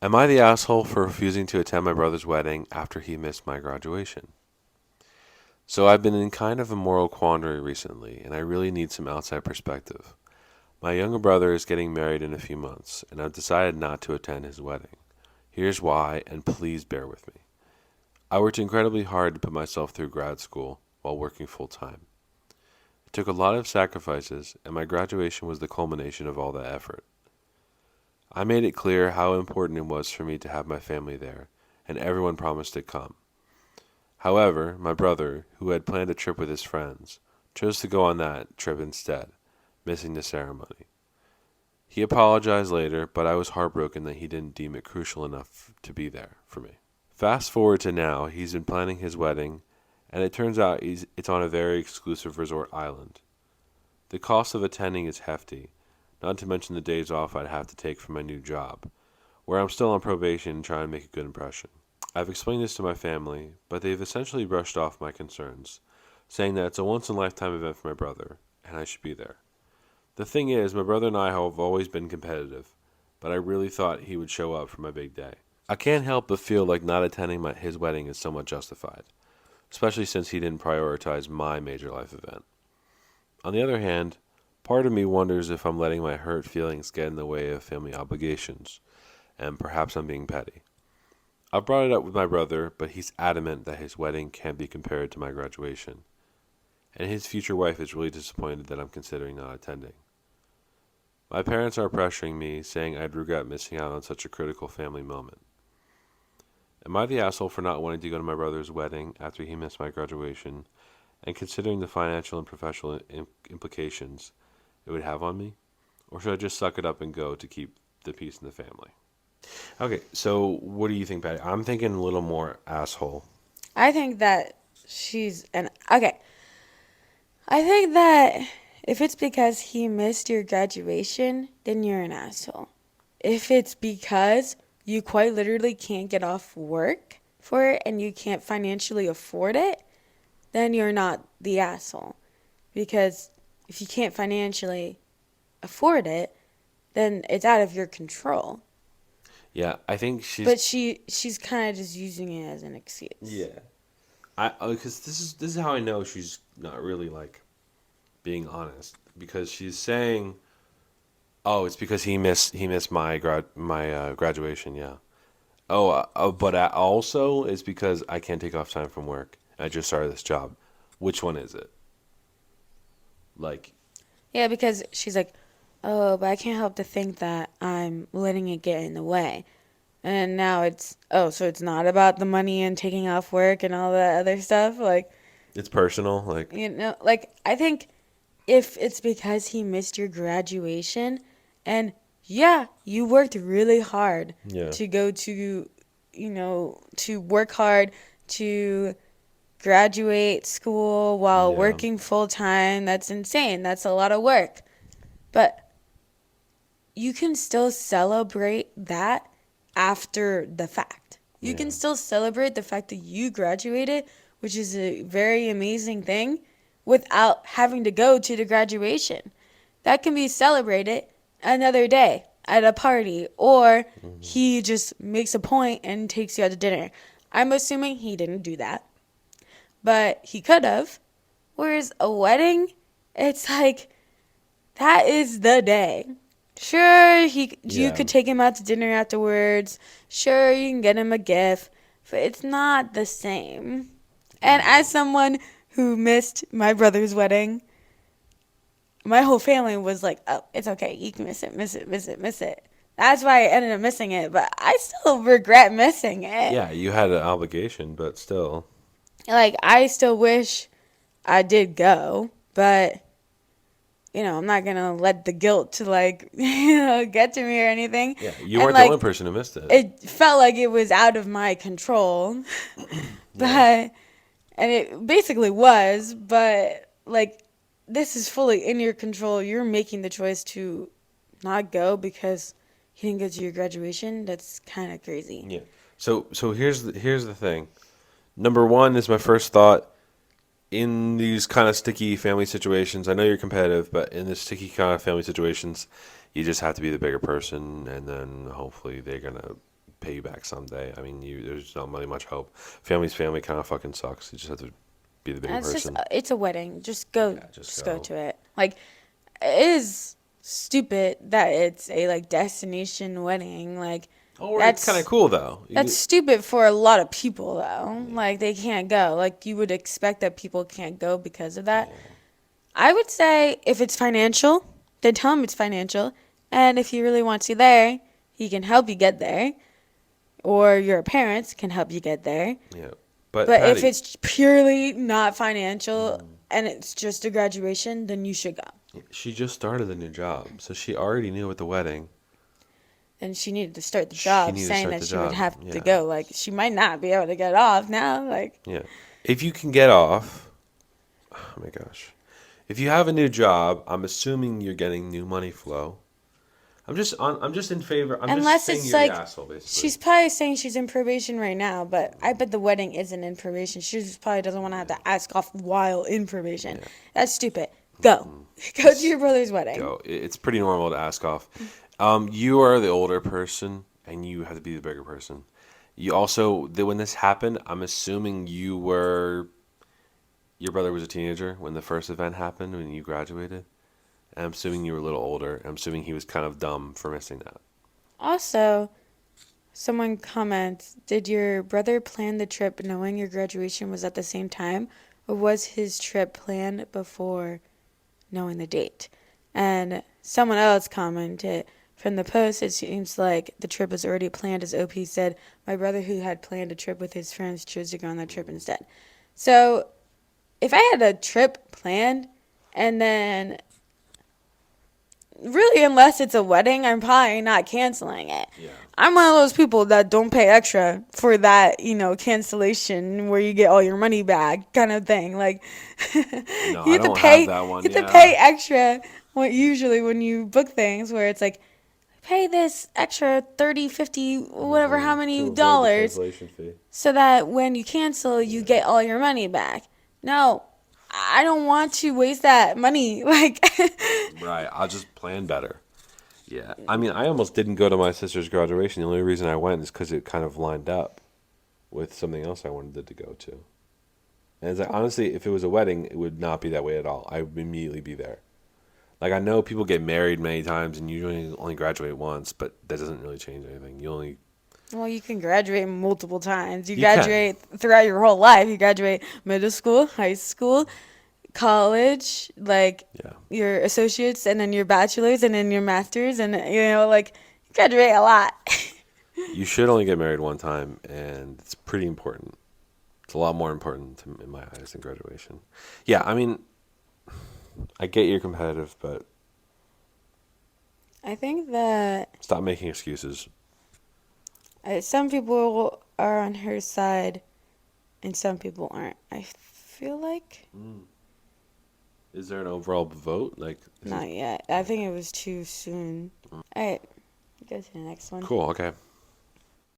Am I the asshole for refusing to attend my brother's wedding after he missed my graduation? So I've been in kind of a moral quandary recently, and I really need some outside perspective. My younger brother is getting married in a few months, and I've decided not to attend his wedding. Here's why, and please bear with me. I worked incredibly hard to put myself through grad school while working full time. It took a lot of sacrifices, and my graduation was the culmination of all that effort. I made it clear how important it was for me to have my family there, and everyone promised to come. However, my brother, who had planned a trip with his friends, chose to go on that trip instead, missing the ceremony. He apologized later, but I was heartbroken that he didn't deem it crucial enough to be there for me. Fast forward to now, he's been planning his wedding, and it turns out it's on a very exclusive resort island. The cost of attending is hefty, not to mention the days off I'd have to take from my new job, where I'm still on probation and trying to make a good impression. I've explained this to my family, but they've essentially brushed off my concerns, saying that it's a once-in-a-lifetime event for my brother, and I should be there. The thing is, my brother and I have always been competitive, but I really thought he would show up for my big day. I can't help but feel like not attending his wedding is somewhat justified, especially since he didn't prioritize my major life event. On the other hand, part of me wonders if I'm letting my hurt feelings get in the way of family obligations, and perhaps I'm being petty. I've brought it up with my brother, but he's adamant that his wedding can't be compared to my graduation, and his future wife is really disappointed that I'm considering not attending. My parents are pressuring me, saying I'd regret missing out on such a critical family moment. Am I the asshole for not wanting to go to my brother's wedding after he missed my graduation, and considering the financial and professional implications it would have on me? Or should I just suck it up and go to keep the peace in the family? Okay, so what do you think, Patty? I'm thinking a little more asshole. I think that she's an okay. I think that if it's because he missed your graduation, then you're an asshole. If it's because you quite literally can't get off work for it and you can't financially afford it, then you're not the asshole. Because if you can't financially afford it, then it's out of your control. Yeah, I think she's. But she's kind of just using it as an excuse. Yeah, I because this is how I know she's not really like being honest because she's saying, "Oh, it's because he missed my graduation." Yeah. Oh, but also it's because I can't take off time from work. I just started this job. Which one is it? Like, Yeah, because she's like, oh, but I can't help to think that I'm letting it get in the way. And now it's, oh, so it's not about the money and taking off work and all that other stuff. Like, it's personal. Like, like, I think if it's because he missed your graduation and yeah, you worked really hard yeah, to go to, to work hard to graduate school while yeah, working full time. That's insane. That's a lot of work. But you can still celebrate that after the fact. You yeah, can still celebrate the fact that you graduated, which is a very amazing thing, without having to go to the graduation. That can be celebrated another day at a party, or hmm, he just makes a point and takes you out to dinner. I'm assuming he didn't do that, but he could have. Whereas a wedding, it's like that is the day. Sure, you yeah, could take him out to dinner afterwards. Sure, you can get him a gift, but it's not the same. And yeah, as someone who missed my brother's wedding, my whole family was like, "Oh, it's okay. You can miss it, miss it, miss it, miss it." That's why I ended up missing it, but I still regret missing it. yeah. You had an obligation, but still, Like I still wish I did go, but I'm not gonna let the guilt to like get to me or anything. yeah. You And weren't the only like person who missed it. it felt like it was out of my control, Yeah, but and it basically was. But like this is fully in your control. You're making the choice to not go because he didn't get to your graduation. That's kind of crazy. yeah. So here's the thing. Number one is my first thought in these kind of sticky family situations. I know you're competitive, but in this sticky kind of family situations, you just have to be the bigger person, and then hopefully they're gonna pay you back someday. I mean, there's not really much hope. Family's family kind of fucking sucks. You just have to be the bigger And person. it's a wedding. Yeah, just Just go go. to it. Like, it is stupid that it's a like destination wedding. Like, Or it's kind of that's cool though. that's stupid for a lot of people though. Like, they can't go. Like, you would expect that people can't go because of that. Yeah. I would say if it's financial, then tell him it's financial. And if he really wants you there, he can help you get there. Or your parents can help you get there. Yeah. But But if Patty, it's purely not financial mm, and it's just a graduation, then you should go. she just started a new job, so she already knew at the wedding And she needed to start the she job needed to saying start that the she would job. have to Yeah. go. Like, she might not be able to get off now. Like, Yeah. If you can get off, oh my gosh. If you have a new job, I'm assuming you're getting new money flow. I'm just in favor. I'm just unless saying it's you're the like, asshole, basically. she's probably saying she's in probation right now, but I bet the wedding isn't in probation. She just probably doesn't want to have Yeah. to ask off while in probation. Yeah. That's stupid. Go. Mm. Go to Just your brother's wedding. go. It's pretty normal to ask off. You are the older person, and you have to be the bigger person. You also, when this happened, I'm assuming your brother was a teenager when the first event happened, when you graduated. And I'm assuming you were a little older. I'm assuming he was kind of dumb for missing that. Also, someone comments, did your brother plan the trip knowing your graduation was at the same time, or was his trip planned before knowing the date? And someone else commented, from the post, it seems like the trip was already planned, as OP said. My brother, who had planned a trip with his friends, chose to go on that trip instead. So, if I had a trip planned and then really, unless it's a wedding, I'm probably not canceling it. Yeah. I'm one of those people that don't pay extra for that, cancellation where you get all your money back kind of thing. Like, No, you I have to don't have pay, that one. you have to Yeah. pay extra. Usually when you book things where it's like, pay this extra 30, 50, whatever, how To many avoid the dollars, cancellation fee. so that when you cancel, you Yeah. get all your money back. No, I don't want to waste that money. Like, Right. I'll just plan better. Yeah. I mean, I almost didn't go to my sister's graduation. The only reason I went is because it kind of lined up with something else I wanted to go to. And it's like, honestly, if it was a wedding, it would not be that way at all. I would immediately be there. Like, I know people get married many times and you only graduate once, but that doesn't really change anything. well, you can graduate multiple times. You You can. graduate throughout your whole life. You graduate middle school, high school, college, like Yeah. your associates, and then your bachelor's, and then your master's, and like you graduate a lot. You should only get married one time, and it's pretty important. It's a lot more important in my eyes than graduation. Yeah, I mean, I get you're competitive, but I think that stop making excuses. some people are on her side, and some people aren't. I feel like Is there an overall vote? Like, not yet. I think it was too soon. All right, go to the next one. cool, okay.